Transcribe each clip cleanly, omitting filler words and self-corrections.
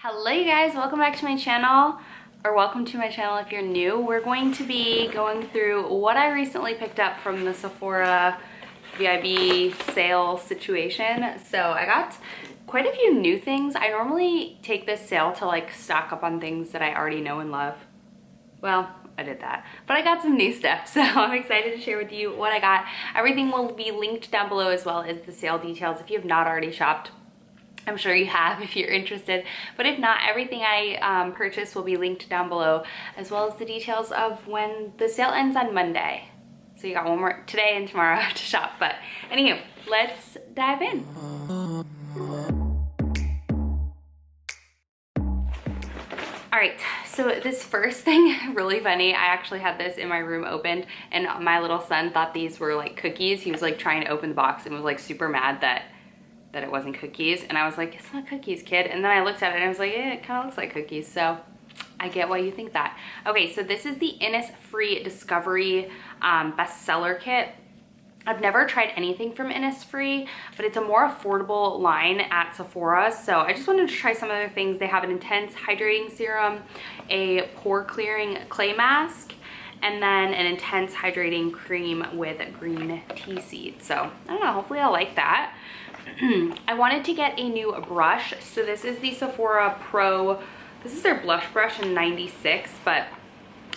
Hello you guys, welcome back to my channel, or welcome to my channel if you're new. We're going to be going through what I recently picked up from the Sephora VIB sale situation. So I got quite a few new things. I normally take this sale to like stock up on things that I already know and love. Well, I did that, but I got some new stuff, so I'm excited to share with you what I got. Everything will be linked down below as well as the sale details if you have not already shopped. I'm sure you have if you're interested, but if not, everything I purchased will be linked down below, as well as the details of when the sale ends on Monday. So you got one more today and tomorrow to shop, but anywho, let's dive in. All right, so this first thing, really funny. I actually had this in my room opened, and my little son thought these were like cookies. He was like trying to open the box and was like super mad that it wasn't cookies, and I was like, it's not cookies, kid. And then I looked at it and I was like, yeah, it kind of looks like cookies, so I get why you think that. Okay, so this is the Innisfree Discovery bestseller kit. I've never tried anything from Innisfree, but it's a more affordable line at Sephora, so I just wanted to try some other things. They have an intense hydrating serum, a pore clearing clay mask, and then an intense hydrating cream with green tea seed. So I don't know, hopefully I'll like that. I wanted to get a new brush. So this is the Sephora Pro. This is their blush brush in 96, but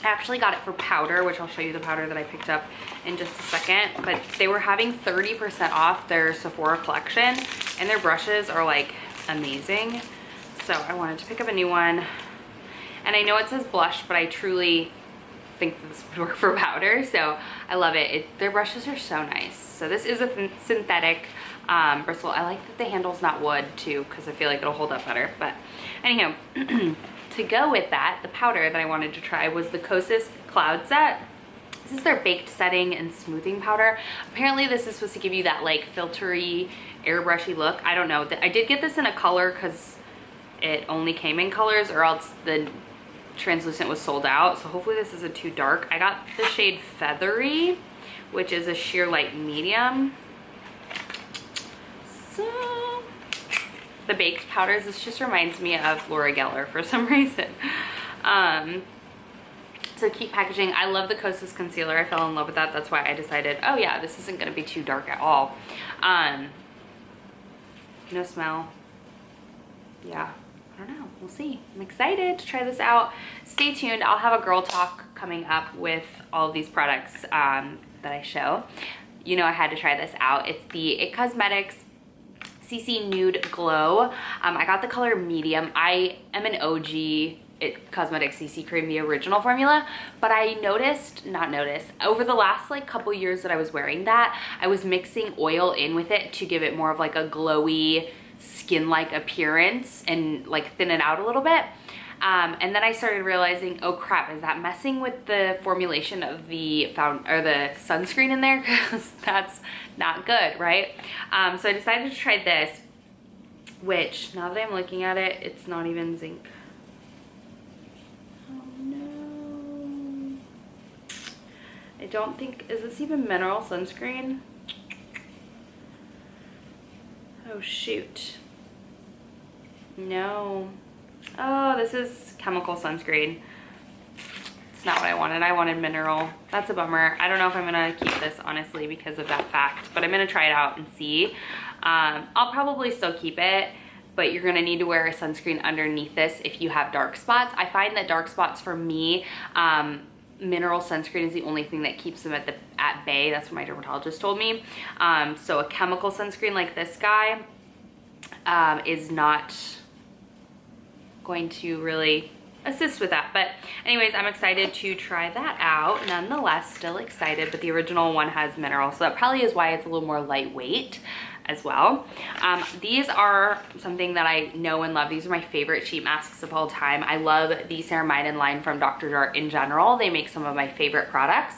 I actually got it for powder, which I'll show you the powder that I picked up in just a second. But they were having 30% off their Sephora collection, and their brushes are like amazing. So I wanted to pick up a new one. And I know it says blush, but I truly think this would work for powder, so I love it. Their brushes are so nice. So this is a synthetic bristle. I like that the handle's not wood too, because I feel like it'll hold up better. But anyhow, to go with that, the powder that I wanted to try was the Kosas Cloud Set. This is their baked setting and smoothing powder. Apparently this is supposed to give you that like filtery, airbrushy look. I don't know. I did get this in a color because it only came in colors, or else the translucent was sold out, so hopefully this isn't too dark. I got the shade Feathery, which is a sheer light medium. So the baked powders, this just reminds me of Laura Geller for some reason. So cute packaging. I love the Kosas concealer. I fell in love with that. That's why I decided, oh yeah, this isn't going to be too dark at all. No smell. Yeah, I don't know, we'll see. I'm excited to try this out. Stay tuned, I'll have a girl talk coming up with all of these products that I show. You know I had to try this out. It's the It Cosmetics CC Nude Glow. I got the color medium. I am an OG It Cosmetics CC cream, the original formula, but I over the last like couple years that I was wearing that, I was mixing oil in with it to give it more of like a glowy, skin-like appearance and like thin it out a little bit. And then I started realizing, oh crap, is that messing with the formulation of the sunscreen in there? Because that's not good, right? So I decided to try this, which now that I'm looking at it, it's not even zinc. Oh no. I don't think, is this even mineral sunscreen? Oh shoot. No. Oh, this is chemical sunscreen. It's not what I wanted. I wanted mineral. That's a bummer. I don't know if I'm gonna keep this honestly because of that fact, but I'm gonna try it out and see. I'll probably still keep it, but you're gonna need to wear a sunscreen underneath this if you have dark spots. I find that dark spots for me, mineral sunscreen is the only thing that keeps them at bay. That's what my dermatologist told me. So a chemical sunscreen like this guy is not going to really assist with that. But anyways, I'm excited to try that out. Nonetheless, still excited, but the original one has mineral, so that probably is why it's a little more lightweight as well. These are something that I know and love. These are my favorite sheet masks of all time. I love the ceramide line from Dr. Jart in general. They make some of my favorite products.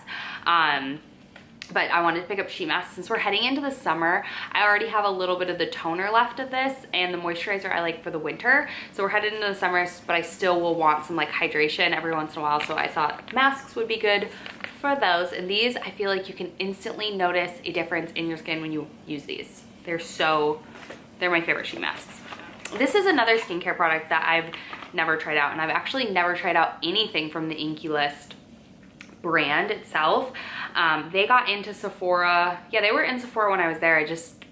But I wanted to pick up sheet masks since we're heading into the summer. I already have a little bit of the toner left of this and the moisturizer I like for the winter. So we're headed into the summer, but I still will want some like hydration every once in a while. So I thought masks would be good for those. And these, I feel like you can instantly notice a difference in your skin when you use these. They're my favorite sheet masks. This is another skincare product that I've never tried out, and I've actually never tried out anything from the Inkey List brand itself. They got into Sephora. Yeah, they were in Sephora when I was there. I just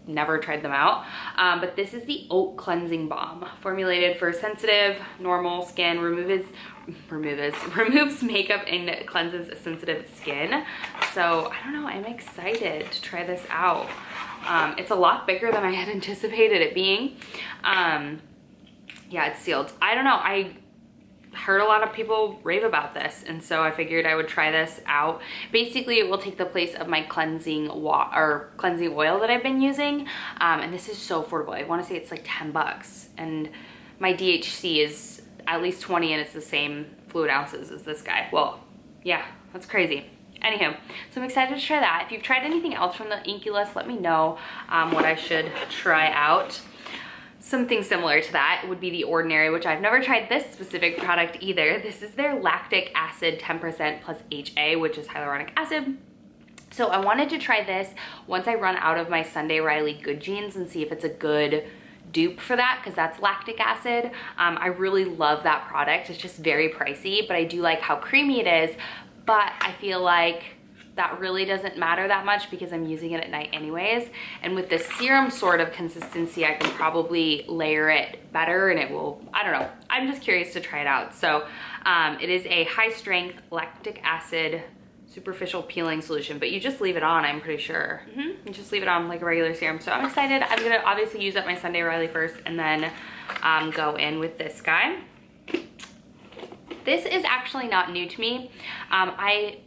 never tried them out. But this is the Oat Cleansing Balm, formulated for sensitive, normal skin, removes makeup and cleanses sensitive skin. So I don't know, I'm excited to try this out. It's a lot bigger than I had anticipated it being. Yeah, it's sealed. I don't know, I heard a lot of people rave about this, and so I figured I would try this out. Basically, it will take the place of my cleansing oil that I've been using, and this is so affordable. I want to say it's like 10 bucks, and my DHC is at least 20, and it's the same fluid ounces as this guy. Well, yeah, that's crazy. Anywho, so I'm excited to try that. If you've tried anything else from the Inkey List, let me know what I should try out. Something similar to that would be The Ordinary, which I've never tried this specific product either. This is their lactic acid 10% plus HA, which is hyaluronic acid. So I wanted to try this once I run out of my Sunday Riley Good Genes and see if it's a good dupe for that, because that's lactic acid. I really love that product. It's just very pricey, but I do like how creamy it is. But I feel like that really doesn't matter that much because I'm using it at night anyways. And with this serum sort of consistency, I can probably layer it better and it will, I don't know. I'm just curious to try it out. So it is a high strength lactic acid superficial peeling solution, but you just leave it on, I'm pretty sure. You just leave it on like a regular serum. So I'm excited. I'm gonna obviously use up my Sunday Riley first and then go in with this guy. This is actually not new to me. I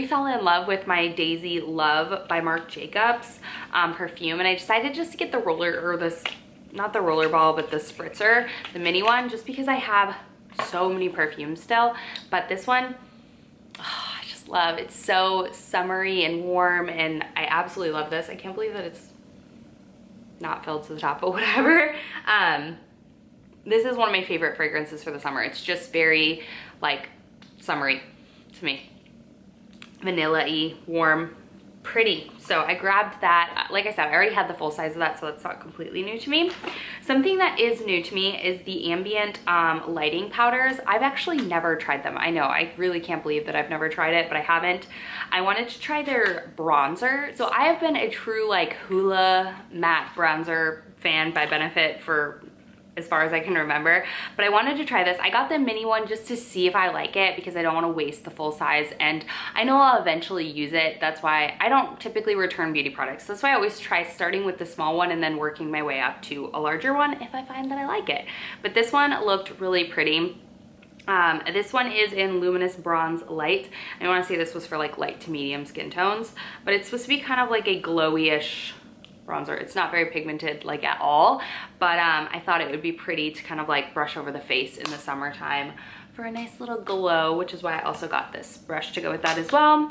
fell in love with my Daisy Love by Marc Jacobs perfume, and I decided just to get the roller, or this, not the roller ball, but the spritzer, the mini one, just because I have so many perfumes still. But this one, oh, I just love. It's so summery and warm, and I absolutely love this. I can't believe that it's not filled to the top, but whatever. This is one of my favorite fragrances for the summer. It's just very like summery to me. Vanilla-y, warm, pretty. So I grabbed that. Like I said, I already had the full size of that, so that's not completely new to me. Something that is new to me is the Ambient lighting powders. I've actually never tried them. I know, I really can't believe that I've never tried it, but I haven't. I wanted to try their bronzer. So I have been a true like Hoola matte bronzer fan by Benefit for as far as I can remember, but I wanted to try this. I got the mini one just to see if I like it because I don't want to waste the full size, and I know I'll eventually use it. That's why I don't typically return beauty products. That's why I always try starting with the small one and then working my way up to a larger one if I find that I like it. But this one looked really pretty. This one is in Luminous Bronze Light. I want to say this was for like light to medium skin tones, but it's supposed to be kind of like a glowy-ish bronzer. It's not very pigmented like at all, but I thought it would be pretty to kind of like brush over the face in the summertime for a nice little glow, which is why I also got this brush to go with that as well. All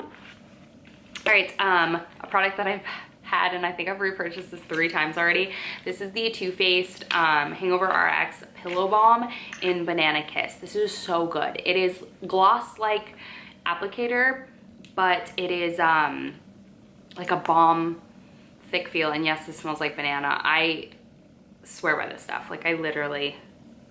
right, a product that I've had, and I think I've repurchased this 3 times already. This is the Too Faced Hangover RX Pillow Balm in Banana Kiss. This is so good. It is gloss-like applicator, but it is like a balm thick feel, and yes, this smells like banana. I swear by this stuff. Like I literally,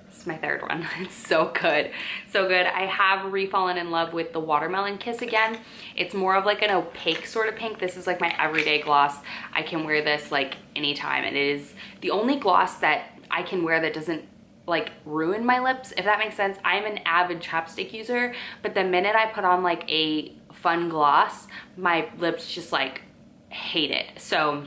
this is my 3rd one. It's so good, so good. I have fallen in love with the Watermelon Kiss again. It's more of like an opaque sort of pink. This is like my everyday gloss. I can wear this like anytime, and it is the only gloss that I can wear that doesn't like ruin my lips, if that makes sense. I'm an avid chapstick user, but the minute I put on like a fun gloss, my lips just like hate it. So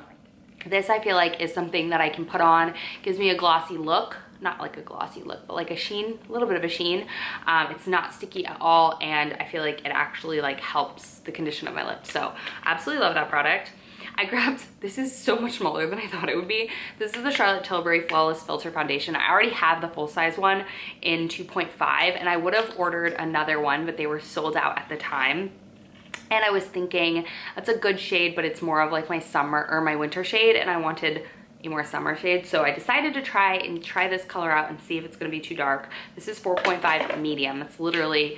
this I feel like is something that I can put on, gives me a glossy look, not like a glossy look, but like a sheen, a little bit of a sheen. It's not sticky at all, and I feel like it actually like helps the condition of my lips. So absolutely love that product. I grabbed, this is so much smaller than I thought it would be. This is the Charlotte Tilbury Flawless Filter Foundation. I already have the full size one in 2.5, and I would have ordered another one, but they were sold out at the time. And I was thinking that's a good shade, but it's more of like my summer or my winter shade, and I wanted a more summer shade. So I decided to try this color out and see if it's gonna be too dark. This is 4.5 medium. That's literally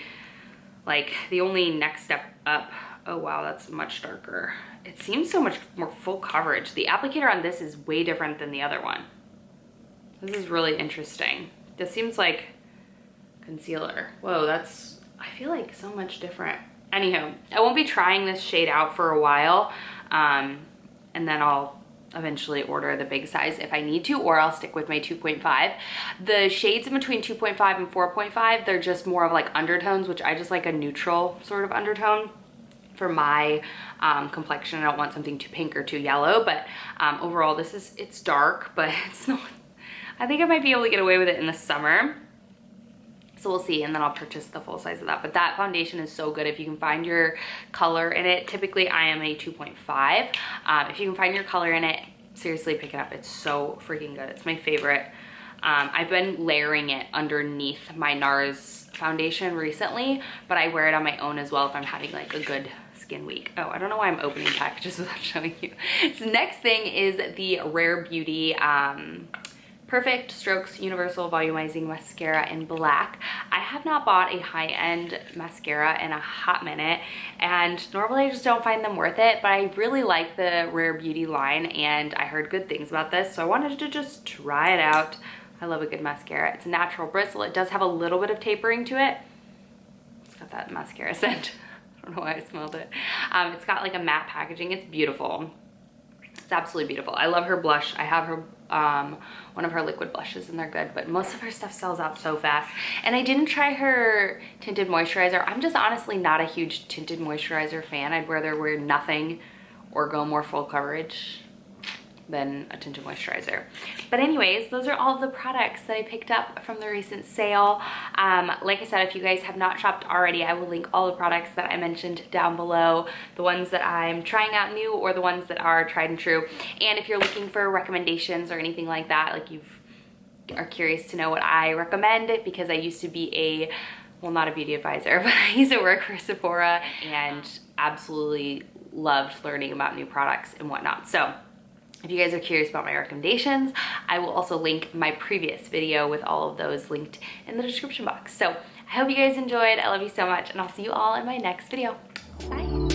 like the only next step up. Oh wow, that's much darker. It seems so much more full coverage. The applicator on this is way different than the other one. This is really interesting. This seems like concealer. Whoa, that's, I feel like so much different. Anywho, I won't be trying this shade out for a while, and then I'll eventually order the big size if I need to, or I'll stick with my 2.5. The shades in between 2.5 and 4.5, they're just more of like undertones, which I just like a neutral sort of undertone for my complexion. I don't want something too pink or too yellow, but overall it's dark, but it's not, I think I might be able to get away with it in the summer. So we'll see, and then I'll purchase the full size of that. But that foundation is so good if you can find your color in it. Typically, I am a 2.5. If you can find your color in it, seriously pick it up. It's so freaking good. It's my favorite. I've been layering it underneath my NARS foundation recently, but I wear it on my own as well if I'm having like a good skin week. Oh, I don't know why I'm opening packages without showing you. So next thing is the Rare Beauty Perfect Strokes Universal Volumizing Mascara in black. I have not bought a high-end mascara in a hot minute, and normally I just don't find them worth it, but I really like the Rare Beauty line, and I heard good things about this, so I wanted to just try it out. I love a good mascara. It's a natural bristle. It does have a little bit of tapering to it. It's got that mascara scent. I don't know why I smelled it. It's got like a matte packaging. It's beautiful. It's absolutely beautiful. I love her blush. I have her one of her liquid blushes, and they're good, but most of her stuff sells out so fast. And I didn't try her tinted moisturizer. I'm just honestly not a huge tinted moisturizer fan. I'd rather wear nothing or go more full coverage than a tinted moisturizer. But anyways, those are all of the products that I picked up from the recent sale. Like I said, if you guys have not shopped already, I will link all the products that I mentioned down below, the ones that I'm trying out new or the ones that are tried and true. And if you're looking for recommendations or anything like that, like you are curious to know what I recommend, because I used to be a, well, not a beauty advisor, but I used to work for Sephora and absolutely loved learning about new products and whatnot. So if you guys are curious about my recommendations, I will also link my previous video with all of those linked in the description box. So I hope you guys enjoyed. I love you so much, and I'll see you all in my next video. Bye.